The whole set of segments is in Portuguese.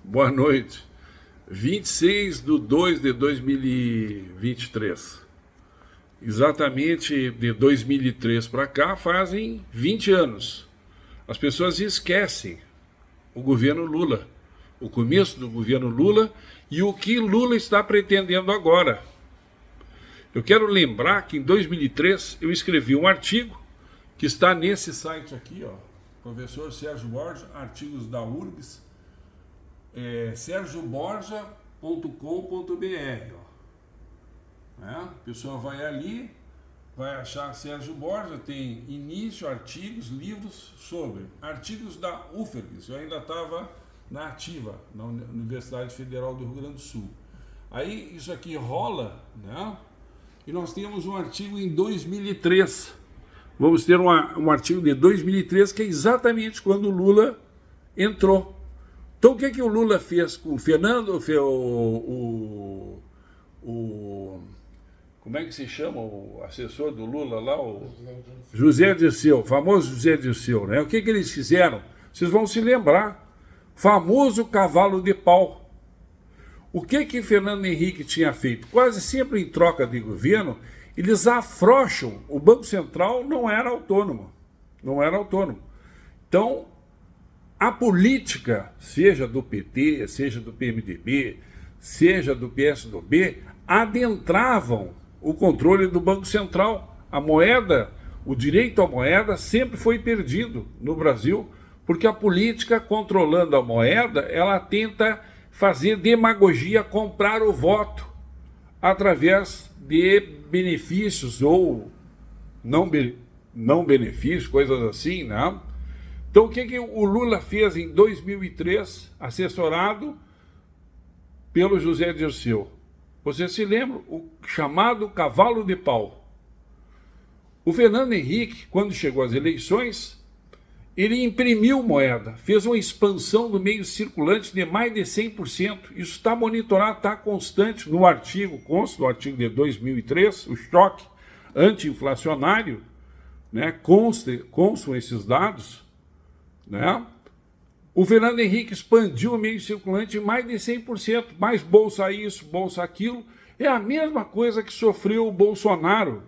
Boa noite. 26/2/2023. Exatamente de 2003 para cá fazem 20 anos. As pessoas esquecem o governo Lula, o começo do governo Lula e o que Lula está pretendendo agora. Eu quero lembrar que em 2003 eu escrevi um artigo que está nesse site aqui, ó, professor Sérgio Borja, artigos da URGS, sergioborja.com.br. A pessoa vai ali, vai achar Sérgio Borja, tem início, artigos, livros sobre artigos da UFRGS. Eu ainda estava na ativa, na Universidade Federal do Rio Grande do Sul. Aí isso aqui rola, né? E nós temos um artigo em 2003. Vamos ter um artigo de 2003 que é exatamente quando o Lula entrou. Então o que o Lula fez com o Fernando, como é que se chama o assessor do Lula lá? O José Dirceu, o famoso José Dirceu, né? O que eles fizeram? Vocês vão se lembrar. Famoso cavalo de pau. O que Fernando Henrique tinha feito? Quase sempre em troca de governo, eles afrouxam. O Banco Central não era autônomo. Não era autônomo. Então, a política, seja do PT, seja do PMDB, seja do PSDB, adentravam o controle do Banco Central. A moeda, o direito à moeda sempre foi perdido no Brasil, porque a política, controlando a moeda, ela tenta fazer demagogia, comprar o voto através de benefícios ou não benefícios, coisas assim, né? Então o que o Lula fez em 2003, assessorado pelo José Dirceu? Você se lembra? O chamado cavalo de pau. O Fernando Henrique, quando chegou às eleições, ele imprimiu moeda, fez uma expansão do meio circulante de mais de 100%. Isso está monitorado, está constante no artigo, consta no artigo de 2003, o choque anti-inflacionário, né, constam esses dados, né? O Fernando Henrique expandiu o meio circulante em mais de 100%, mais bolsa isso, bolsa aquilo. É a mesma coisa que sofreu o Bolsonaro,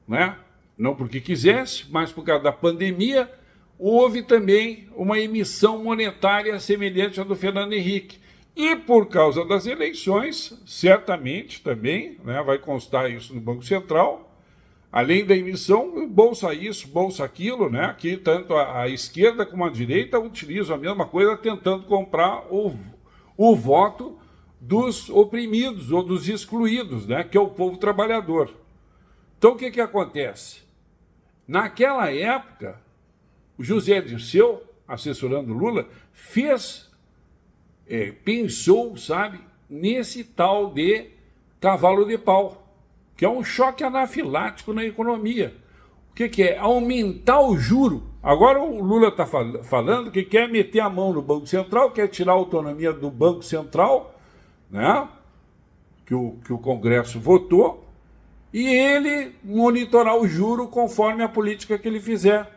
né? Não porque quisesse, mas por causa da pandemia. Houve também uma emissão monetária semelhante à do Fernando Henrique. E por causa das eleições, certamente também, né, vai constar isso no Banco Central, além da emissão, bolsa isso, bolsa aquilo, né, que tanto a esquerda como a direita utilizam a mesma coisa tentando comprar o voto dos oprimidos ou dos excluídos, né, que é o povo trabalhador. Então o que acontece? Naquela época, o José Dirceu, assessorando Lula, pensou, sabe, nesse tal de cavalo de pau, que é um choque anafilático na economia. O que é? Aumentar o juro. Agora o Lula está falando que quer meter a mão no Banco Central, quer tirar a autonomia do Banco Central, né, que o Congresso votou, e ele monitorar o juro conforme a política que ele fizer.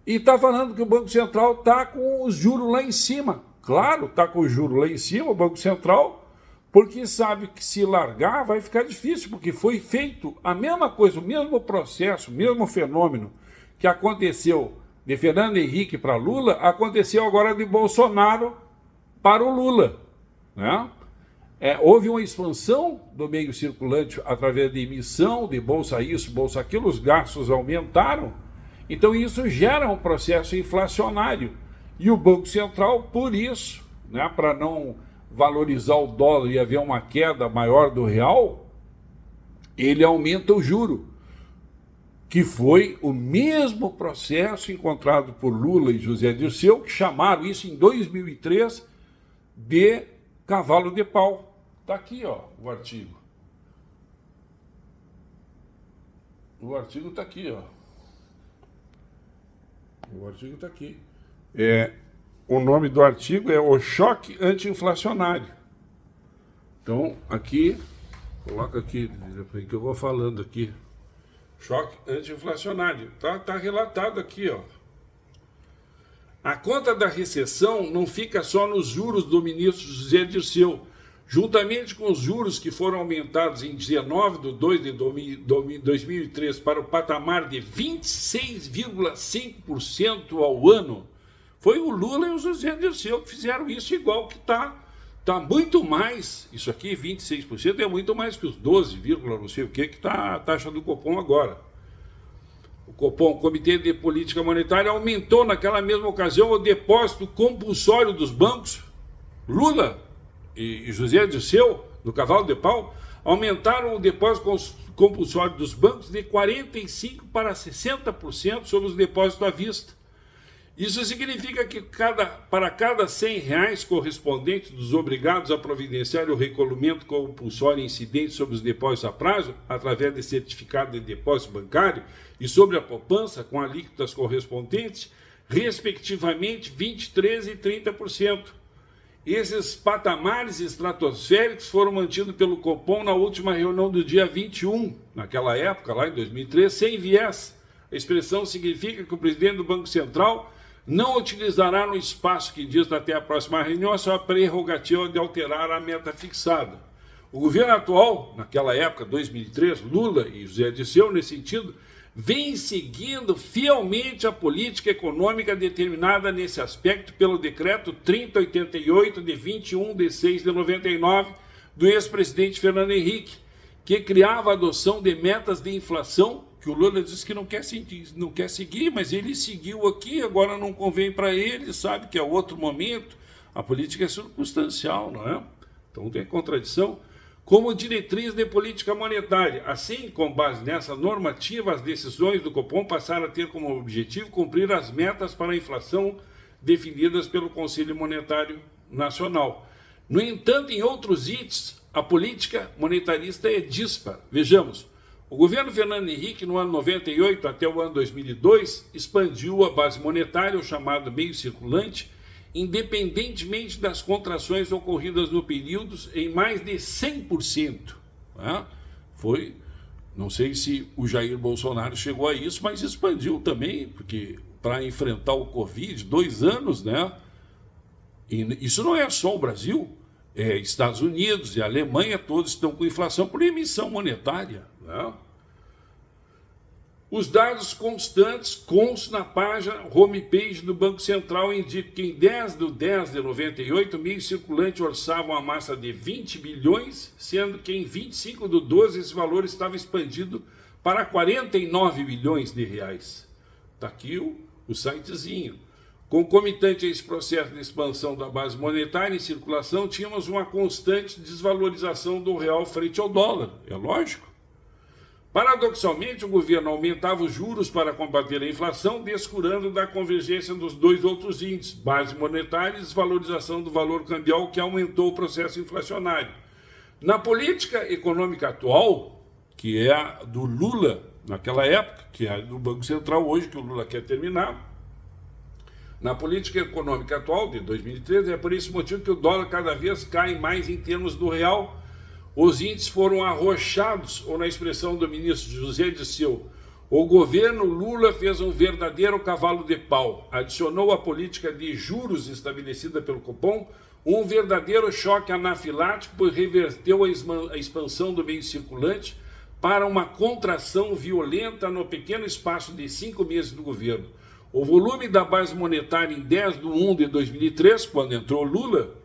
E está falando que o Banco Central está com os juros lá em cima. Claro, está com o juro lá em cima, o Banco Central, porque sabe que se largar vai ficar difícil, porque foi feito a mesma coisa, o mesmo processo, o mesmo fenômeno que aconteceu de Fernando Henrique para Lula, aconteceu agora de Bolsonaro para o Lula, né? Houve uma expansão do meio circulante através de emissão, de bolsa isso, bolsa aquilo, os gastos aumentaram. Então isso gera um processo inflacionário. E o Banco Central, por isso, né, para não valorizar o dólar e haver uma queda maior do real, ele aumenta o juro, que foi o mesmo processo encontrado por Lula e José Dirceu, que chamaram isso em 2003 de cavalo de pau. Está aqui, ó, o artigo. O artigo está aqui, ó. O artigo está aqui. O nome do artigo é O Choque Anti-Inflacionário. Então, aqui, coloca aqui, que eu vou falando aqui. Choque anti-inflacionário. Tá relatado aqui, ó. A conta da recessão não fica só nos juros do ministro José Dirceu. Juntamente com os juros que foram aumentados em 19 de 2 de 2003 para o patamar de 26,5% ao ano, foi o Lula e o José Dirceu que fizeram isso, igual que tá muito mais. Isso aqui, 26%, é muito mais que os 12, não sei o que está a taxa do Copom agora. O Copom, o Comitê de Política Monetária, aumentou naquela mesma ocasião o depósito compulsório dos bancos. Lula e José Dirceu, do Cavalo de Pau, aumentaram o depósito compulsório dos bancos de 45% para 60% sobre os depósitos à vista. Isso significa que para cada R$100 correspondentes dos obrigados a providenciar o recolhimento compulsório incidente sobre os depósitos a prazo, através de certificado de depósito bancário, e sobre a poupança com alíquotas correspondentes, respectivamente 23% e 30%. Esses patamares estratosféricos foram mantidos pelo Copom na última reunião do dia 21, naquela época, lá em 2003, sem viés. A expressão significa que o presidente do Banco Central não utilizará no espaço que diz até a próxima reunião a sua prerrogativa de alterar a meta fixada. O governo atual, naquela época, 2003, Lula e José Dirceu, nesse sentido, vem seguindo fielmente a política econômica determinada nesse aspecto pelo decreto 3088 de 21 de 6 de 99 do ex-presidente Fernando Henrique, que criava a adoção de metas de inflação, que o Lula disse que não quer seguir, mas ele seguiu aqui, agora não convém para ele, sabe que é outro momento, a política é circunstancial, não é? Então tem contradição. Como diretriz de política monetária. Assim, com base nessa normativa, as decisões do Copom passaram a ter como objetivo cumprir as metas para a inflação definidas pelo Conselho Monetário Nacional. No entanto, em outros itens, a política monetarista é dispara. Vejamos, o governo Fernando Henrique, no ano 98 até o ano 2002, expandiu a base monetária, o chamado meio circulante, independentemente das contrações ocorridas no período, em mais de 100%. Né? Foi, não sei se o Jair Bolsonaro chegou a isso, mas expandiu também, porque para enfrentar o Covid, 2 anos, né? E isso não é só o Brasil, Estados Unidos e Alemanha, todos estão com inflação por emissão monetária. Né? Os dados constantes constam na página homepage do Banco Central indicam que em 10 de 10 de 98, o meio circulante orçava uma massa de 20 bilhões, sendo que em 25 de 12 esse valor estava expandido para 49 bilhões de reais. Está aqui o sitezinho. Concomitante a esse processo de expansão da base monetária em circulação, tínhamos uma constante desvalorização do real frente ao dólar, é lógico. Paradoxalmente, o governo aumentava os juros para combater a inflação, descurando da convergência dos dois outros índices, base monetária e desvalorização do valor cambial, que aumentou o processo inflacionário. Na política econômica atual, que é a do Lula naquela época, que é a do Banco Central hoje, que o Lula quer terminar, na política econômica atual de 2013, é por esse motivo que o dólar cada vez cai mais em termos do real. Os índices foram arrochados, ou na expressão do ministro José Dirceu, o governo Lula fez um verdadeiro cavalo de pau, adicionou à política de juros estabelecida pelo Copom um verdadeiro choque anafilático, pois reverteu a expansão do meio circulante para uma contração violenta no pequeno espaço de 5 meses do governo. O volume da base monetária em 10 de 1 de 2003, quando entrou Lula,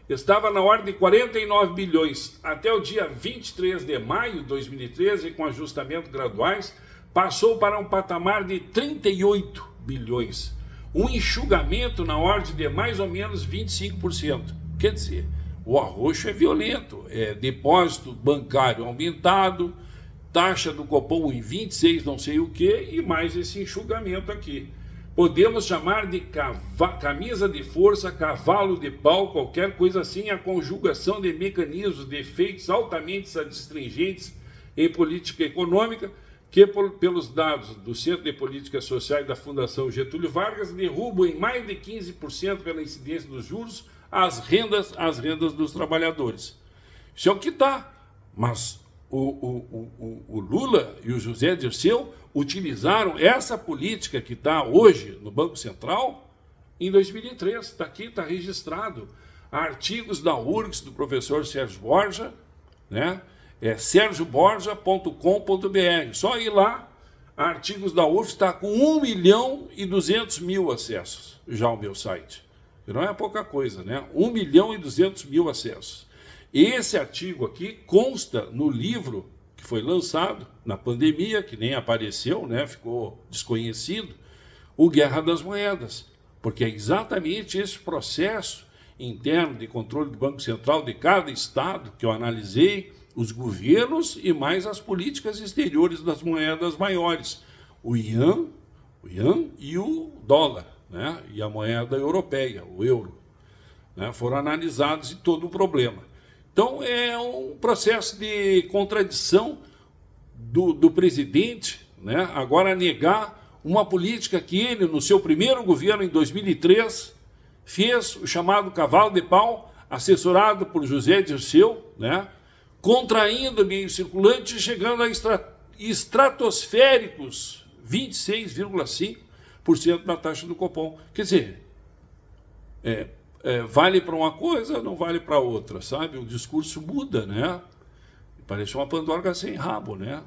estava na ordem de 49 bilhões. Até o dia 23 de maio de 2013, com ajustamentos graduais, passou para um patamar de 38 bilhões. Um enxugamento na ordem de mais ou menos 25%. Quer dizer, o arroxo é violento. É depósito bancário aumentado, taxa do Copom em 26, não sei o que, e mais esse enxugamento aqui. Podemos chamar de camisa de força, cavalo de pau, qualquer coisa assim, a conjugação de mecanismos de efeitos altamente adstringentes em política econômica, que, pelos dados do Centro de Política Social e da Fundação Getúlio Vargas, derrubam em mais de 15% pela incidência dos juros as rendas dos trabalhadores. Isso é o que está. Mas o Lula e o José Dirceu utilizaram essa política que está hoje no Banco Central, em 2003. Está aqui, está registrado. Artigos da URGS, do professor Sérgio Borja, né? É sergioborja.com.br. Só ir lá, artigos da UFRGS, está com 1.200.000 acessos já o meu site. Não é pouca coisa, né? 1.200.000 acessos. Esse artigo aqui consta no livro que foi lançado na pandemia, que nem apareceu, né? Ficou desconhecido, o Guerra das Moedas, porque é exatamente esse processo interno de controle do Banco Central de cada estado que eu analisei, os governos e mais as políticas exteriores das moedas maiores, o ian e o dólar, né? E a moeda europeia, o euro, né? Foram analisados e todo o problema. Então é um processo de contradição do presidente, né? Agora negar uma política que ele, no seu primeiro governo, em 2003, fez o chamado cavalo de pau, assessorado por José Dirceu, né? Contraindo meio circulante, chegando a estratosféricos 26,5% da taxa do Copom. Quer dizer, vale para uma coisa, não vale para outra, sabe? O discurso muda, né? Parece uma pandorga sem rabo, né?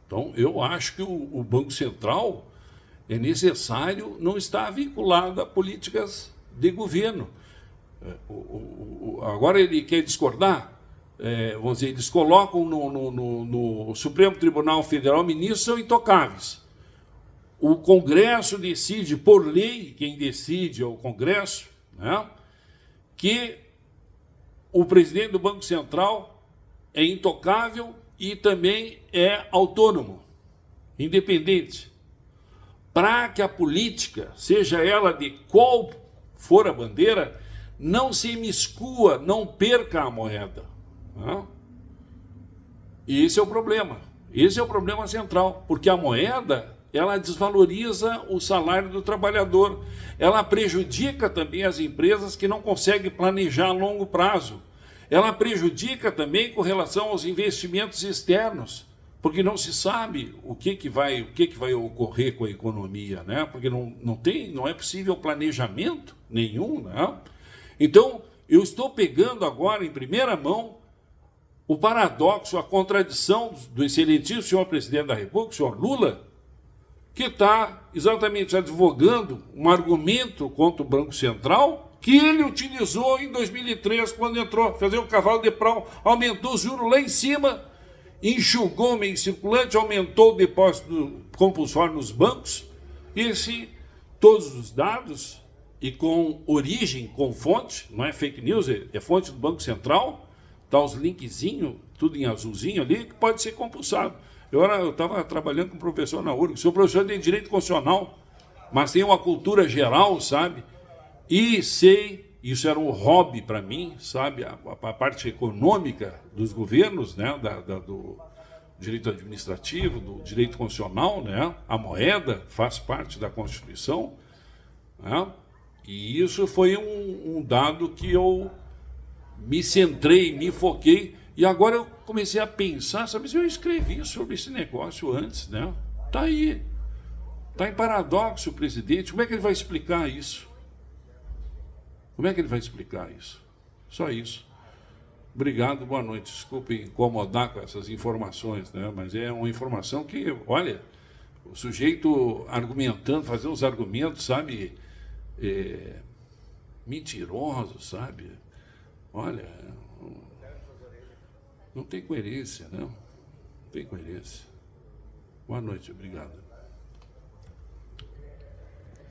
Então, eu acho que o Banco Central é necessário não estar vinculado a políticas de governo. Agora ele quer discordar? Vamos dizer, eles colocam no Supremo Tribunal Federal ministros são intocáveis. O Congresso decide, por lei, quem decide é o Congresso, né, que o presidente do Banco Central é intocável e também é autônomo, independente. Para que a política, seja ela de qual for a bandeira, não se imiscua, não perca a moeda. E esse é o problema. Esse é o problema central, porque a moeda, ela desvaloriza o salário do trabalhador. Ela prejudica também as empresas que não conseguem planejar a longo prazo. Ela prejudica também com relação aos investimentos externos, porque não se sabe o que vai ocorrer com a economia, né? Porque não é possível planejamento nenhum, né? Então, eu estou pegando agora em primeira mão o paradoxo, a contradição do excelentíssimo senhor presidente da República, o senhor Lula, que está exatamente advogando um argumento contra o Banco Central que ele utilizou em 2003, quando entrou, fazer o cavalo de pau, aumentou os juros lá em cima, enxugou o meio circulante, aumentou o depósito compulsório nos bancos, e assim, todos os dados, e com origem, com fonte, não é fake news, é fonte do Banco Central, dá os linkzinhos, tudo em azulzinho ali, que pode ser compulsado. Eu estava trabalhando com um professor na URGS, sou professor de Direito Constitucional, mas tem uma cultura geral, sabe? E sei, isso era um hobby para mim, sabe? A parte econômica dos governos, né? Do direito administrativo, do direito constitucional, né? A moeda faz parte da Constituição, né? E isso foi um dado que eu me centrei, me foquei, e agora eu comecei a pensar, sabe, se eu escrevi sobre esse negócio antes, né? Tá aí, tá em paradoxo o presidente, como é que ele vai explicar isso? Como é que ele vai explicar isso? Só isso. Obrigado, boa noite, desculpe incomodar com essas informações, né? Mas é uma informação que, olha, o sujeito argumentando, fazendo os argumentos, sabe, mentirosos, sabe? Olha, não tem coerência, não tem coerência. Boa noite, obrigado.